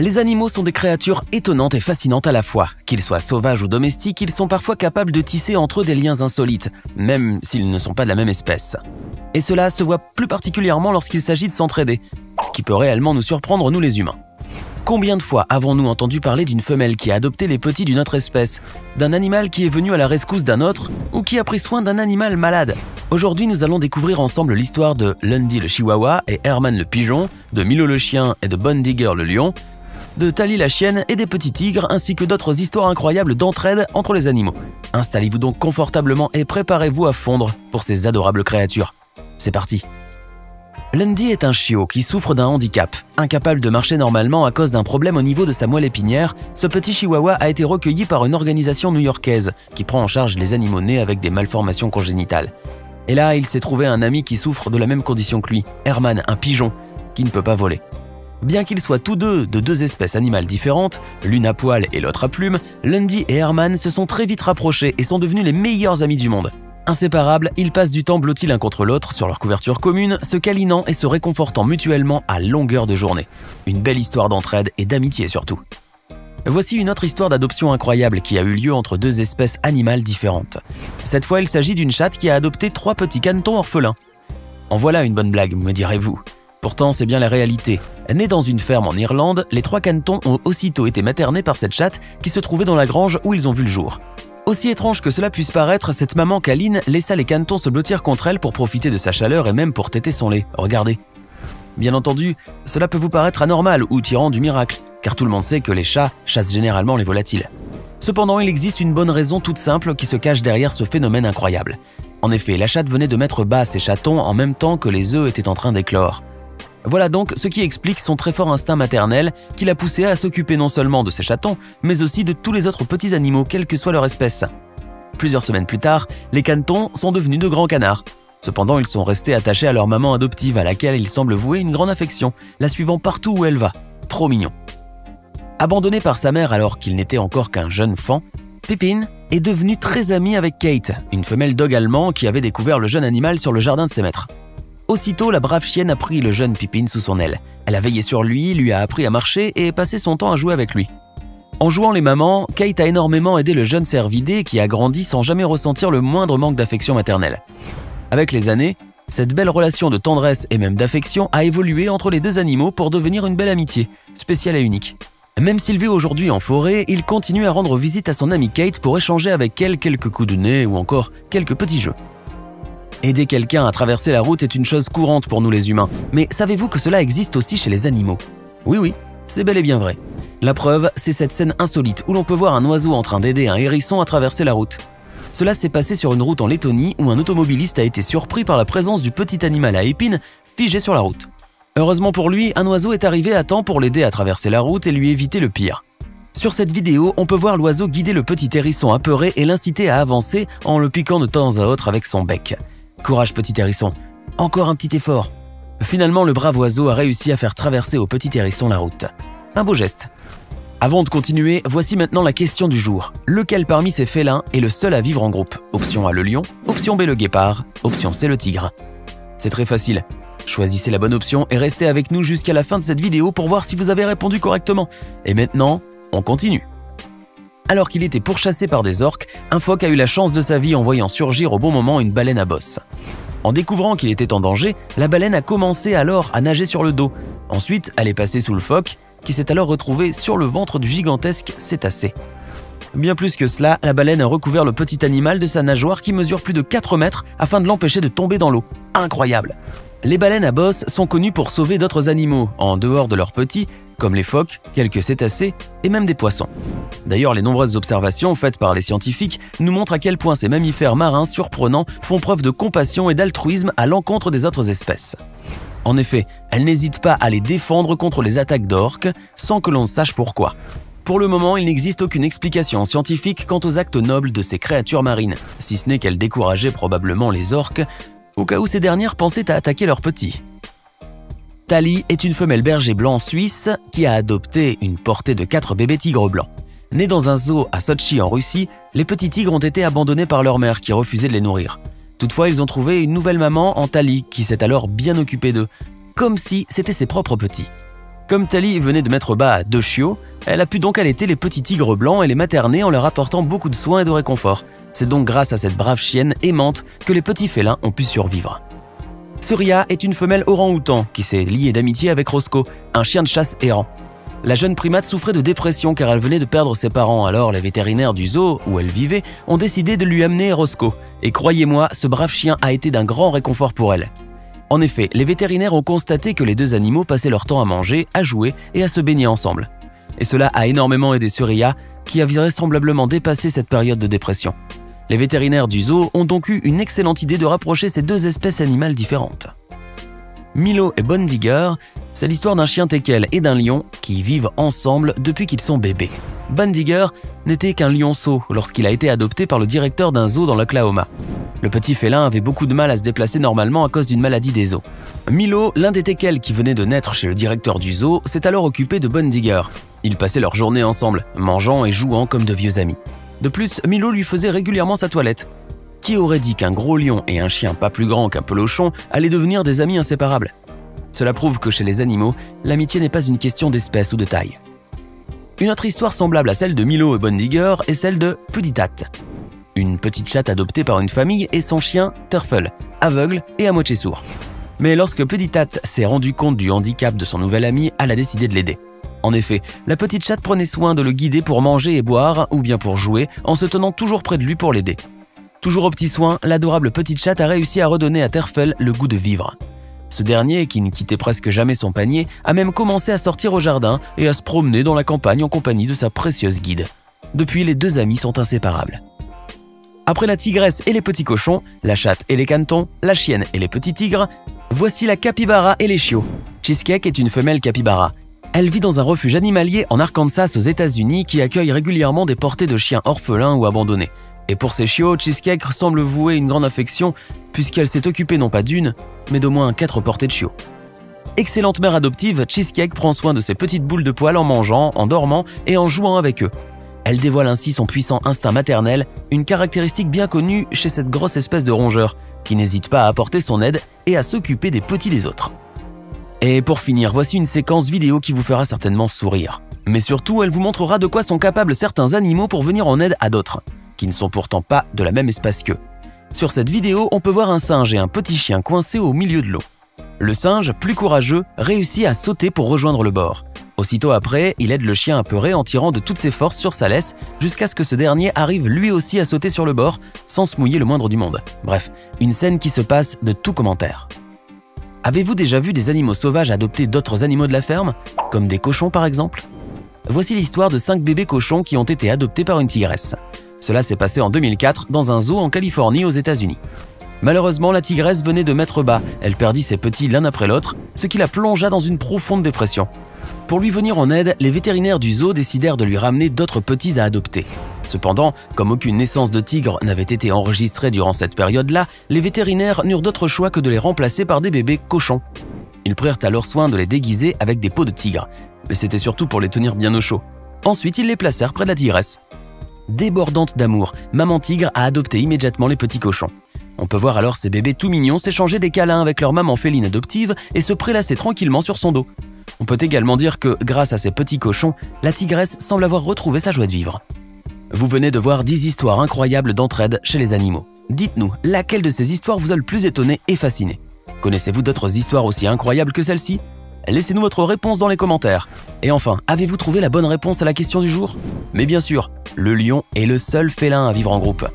Les animaux sont des créatures étonnantes et fascinantes à la fois. Qu'ils soient sauvages ou domestiques, ils sont parfois capables de tisser entre eux des liens insolites, même s'ils ne sont pas de la même espèce. Et cela se voit plus particulièrement lorsqu'il s'agit de s'entraider, ce qui peut réellement nous surprendre nous les humains. Combien de fois avons-nous entendu parler d'une femelle qui a adopté les petits d'une autre espèce, d'un animal qui est venu à la rescousse d'un autre ou qui a pris soin d'un animal malade? Aujourd'hui, nous allons découvrir ensemble l'histoire de Lundy le chihuahua et Herman le pigeon, de Milo le chien et de Bon Digger le lion, de Tally la chienne et des petits tigres, ainsi que d'autres histoires incroyables d'entraide entre les animaux. Installez-vous donc confortablement et préparez-vous à fondre pour ces adorables créatures. C'est parti! Lundy est un chiot qui souffre d'un handicap. Incapable de marcher normalement à cause d'un problème au niveau de sa moelle épinière, ce petit chihuahua a été recueilli par une organisation new-yorkaise qui prend en charge les animaux nés avec des malformations congénitales. Et là, il s'est trouvé un ami qui souffre de la même condition que lui, Herman, un pigeon, qui ne peut pas voler. Bien qu'ils soient tous deux de deux espèces animales différentes, l'une à poil et l'autre à plumes, Lundy et Herman se sont très vite rapprochés et sont devenus les meilleurs amis du monde. Inséparables, ils passent du temps blottis l'un contre l'autre sur leur couverture commune, se câlinant et se réconfortant mutuellement à longueur de journée. Une belle histoire d'entraide et d'amitié surtout. Voici une autre histoire d'adoption incroyable qui a eu lieu entre deux espèces animales différentes. Cette fois, il s'agit d'une chatte qui a adopté 3 petits canetons orphelins. En voilà une bonne blague, me direz-vous. Pourtant, c'est bien la réalité. Nés dans une ferme en Irlande, les 3 canetons ont aussitôt été maternés par cette chatte qui se trouvait dans la grange où ils ont vu le jour. Aussi étrange que cela puisse paraître, cette maman câline laissa les canetons se blottir contre elle pour profiter de sa chaleur et même pour téter son lait. Regardez. Bien entendu, cela peut vous paraître anormal ou tirant du miracle, car tout le monde sait que les chats chassent généralement les volatiles. Cependant, il existe une bonne raison toute simple qui se cache derrière ce phénomène incroyable. En effet, la chatte venait de mettre bas ses chatons en même temps que les œufs étaient en train d'éclore. Voilà donc ce qui explique son très fort instinct maternel qui l'a poussé à s'occuper non seulement de ses chatons, mais aussi de tous les autres petits animaux, quelle que soit leur espèce. Plusieurs semaines plus tard, les canetons sont devenus de grands canards. Cependant, ils sont restés attachés à leur maman adoptive à laquelle ils semblent vouer une grande affection, la suivant partout où elle va. Trop mignon. Abandonné par sa mère alors qu'il n'était encore qu'un jeune faon, Pippin est devenu très ami avec Kate, une femelle dog allemand qui avait découvert le jeune animal sur le jardin de ses maîtres. Aussitôt, la brave chienne a pris le jeune Pippin sous son aile. Elle a veillé sur lui a appris à marcher et passé son temps à jouer avec lui. En jouant les mamans, Kate a énormément aidé le jeune cervidé qui a grandi sans jamais ressentir le moindre manque d'affection maternelle. Avec les années, cette belle relation de tendresse et même d'affection a évolué entre les deux animaux pour devenir une belle amitié, spéciale et unique. Même s'il vit aujourd'hui en forêt, il continue à rendre visite à son amie Kate pour échanger avec elle quelques coups de nez ou encore quelques petits jeux. Aider quelqu'un à traverser la route est une chose courante pour nous les humains, mais savez-vous que cela existe aussi chez les animaux? Oui, c'est bel et bien vrai. La preuve, c'est cette scène insolite où l'on peut voir un oiseau en train d'aider un hérisson à traverser la route. Cela s'est passé sur une route en Lettonie où un automobiliste a été surpris par la présence du petit animal à épines figé sur la route. Heureusement pour lui, un oiseau est arrivé à temps pour l'aider à traverser la route et lui éviter le pire. Sur cette vidéo, on peut voir l'oiseau guider le petit hérisson apeuré et l'inciter à avancer en le piquant de temps à autre avec son bec. Courage petit hérisson, encore un petit effort. Finalement, le brave oiseau a réussi à faire traverser au petit hérisson la route. Un beau geste. Avant de continuer, voici maintenant la question du jour. Lequel parmi ces félins est le seul à vivre en groupe? Option A le lion, option B le guépard, option C le tigre. C'est très facile. Choisissez la bonne option et restez avec nous jusqu'à la fin de cette vidéo pour voir si vous avez répondu correctement. Et maintenant, on continue. Alors qu'il était pourchassé par des orques, un phoque a eu la chance de sa vie en voyant surgir au bon moment une baleine à bosse. En découvrant qu'il était en danger, la baleine a commencé alors à nager sur le dos. Ensuite, elle est passée sous le phoque, qui s'est alors retrouvé sur le ventre du gigantesque cétacé. Bien plus que cela, la baleine a recouvert le petit animal de sa nageoire qui mesure plus de 4 mètres afin de l'empêcher de tomber dans l'eau. Incroyable! Les baleines à bosse sont connues pour sauver d'autres animaux, en dehors de leurs petits, comme les phoques, quelques cétacés et même des poissons. D'ailleurs, les nombreuses observations faites par les scientifiques nous montrent à quel point ces mammifères marins surprenants font preuve de compassion et d'altruisme à l'encontre des autres espèces. En effet, elles n'hésitent pas à les défendre contre les attaques d'orques sans que l'on sache pourquoi. Pour le moment, il n'existe aucune explication scientifique quant aux actes nobles de ces créatures marines, si ce n'est qu'elles décourageaient probablement les orques, au cas où ces dernières pensaient à attaquer leurs petits. Tally est une femelle berger blanc suisse qui a adopté une portée de 4 bébés tigres blancs. Nés dans un zoo à Sotchi en Russie, les petits tigres ont été abandonnés par leur mère qui refusait de les nourrir. Toutefois, ils ont trouvé une nouvelle maman en Tally qui s'est alors bien occupée d'eux, comme si c'était ses propres petits. Comme Tali venait de mettre bas à 2 chiots, elle a pu donc allaiter les petits tigres blancs et les materner en leur apportant beaucoup de soins et de réconfort. C'est donc grâce à cette brave chienne aimante que les petits félins ont pu survivre. Surya est une femelle orang-outan qui s'est liée d'amitié avec Roscoe, un chien de chasse errant. La jeune primate souffrait de dépression car elle venait de perdre ses parents, alors les vétérinaires du zoo où elle vivait ont décidé de lui amener Roscoe. Et croyez-moi, ce brave chien a été d'un grand réconfort pour elle. En effet, les vétérinaires ont constaté que les deux animaux passaient leur temps à manger, à jouer et à se baigner ensemble. Et cela a énormément aidé Surya, qui a vraisemblablement dépassé cette période de dépression. Les vétérinaires du zoo ont donc eu une excellente idée de rapprocher ces deux espèces animales différentes. Milo et Bone Digger, c'est l'histoire d'un chien teckel et d'un lion qui vivent ensemble depuis qu'ils sont bébés. Bone Digger n'était qu'un lionceau lorsqu'il a été adopté par le directeur d'un zoo dans l'Oklahoma. Le petit félin avait beaucoup de mal à se déplacer normalement à cause d'une maladie des os. Milo, l'un des teckels qui venait de naître chez le directeur du zoo, s'est alors occupé de Bone Digger. Ils passaient leur journée ensemble, mangeant et jouant comme de vieux amis. De plus, Milo lui faisait régulièrement sa toilette. Qui aurait dit qu'un gros lion et un chien pas plus grand qu'un pelochon allaient devenir des amis inséparables? Cela prouve que chez les animaux, l'amitié n'est pas une question d'espèce ou de taille. Une autre histoire semblable à celle de Milo et Bone Digger est celle de Puditat, une petite chatte adoptée par une famille et son chien Turfle, aveugle et à moitié sourd. Mais lorsque Puditat s'est rendu compte du handicap de son nouvel ami, elle a décidé de l'aider. En effet, la petite chatte prenait soin de le guider pour manger et boire, ou bien pour jouer, en se tenant toujours près de lui pour l'aider. Toujours aux petits soins, l'adorable petite chatte a réussi à redonner à Turfle le goût de vivre. Ce dernier, qui ne quittait presque jamais son panier, a même commencé à sortir au jardin et à se promener dans la campagne en compagnie de sa précieuse guide. Depuis, les deux amis sont inséparables. Après la tigresse et les petits cochons, la chatte et les canetons, la chienne et les petits tigres, voici la capybara et les chiots. Cheesecake est une femelle capybara. Elle vit dans un refuge animalier en Arkansas aux États-Unis qui accueille régulièrement des portées de chiens orphelins ou abandonnés. Et pour ces chiots, Cheesecake semble vouer une grande affection puisqu'elle s'est occupée non pas d'une, mais d'au moins 4 portées de chiots. Excellente mère adoptive, Cheesecake prend soin de ses petites boules de poils en mangeant, en dormant et en jouant avec eux. Elle dévoile ainsi son puissant instinct maternel, une caractéristique bien connue chez cette grosse espèce de rongeur, qui n'hésite pas à apporter son aide et à s'occuper des petits des autres. Et pour finir, voici une séquence vidéo qui vous fera certainement sourire. Mais surtout, elle vous montrera de quoi sont capables certains animaux pour venir en aide à d'autres, qui ne sont pourtant pas de la même espèce qu'eux. Sur cette vidéo, on peut voir un singe et un petit chien coincés au milieu de l'eau. Le singe, plus courageux, réussit à sauter pour rejoindre le bord. Aussitôt après, il aide le chien apeuré en tirant de toutes ses forces sur sa laisse jusqu'à ce que ce dernier arrive lui aussi à sauter sur le bord sans se mouiller le moindre du monde. Bref, une scène qui se passe de tout commentaire. Avez-vous déjà vu des animaux sauvages adopter d'autres animaux de la ferme, comme des cochons par exemple? Voici l'histoire de 5 bébés cochons qui ont été adoptés par une tigresse. Cela s'est passé en 2004 dans un zoo en Californie aux États-Unis. Malheureusement, la tigresse venait de mettre bas, elle perdit ses petits l'un après l'autre, ce qui la plongea dans une profonde dépression. Pour lui venir en aide, les vétérinaires du zoo décidèrent de lui ramener d'autres petits à adopter. Cependant, comme aucune naissance de tigre n'avait été enregistrée durant cette période-là, les vétérinaires n'eurent d'autre choix que de les remplacer par des bébés cochons. Ils prirent alors soin de les déguiser avec des peaux de tigre, mais c'était surtout pour les tenir bien au chaud. Ensuite, ils les placèrent près de la tigresse. Débordante d'amour, maman tigre a adopté immédiatement les petits cochons. On peut voir alors ces bébés tout mignons s'échanger des câlins avec leur maman féline adoptive et se prélasser tranquillement sur son dos. On peut également dire que, grâce à ces petits cochons, la tigresse semble avoir retrouvé sa joie de vivre. Vous venez de voir 10 histoires incroyables d'entraide chez les animaux. Dites-nous, laquelle de ces histoires vous a le plus étonné et fasciné? Connaissez-vous d'autres histoires aussi incroyables que celle-ci? Laissez-nous votre réponse dans les commentaires. Et enfin, avez-vous trouvé la bonne réponse à la question du jour? Mais bien sûr, le lion est le seul félin à vivre en groupe.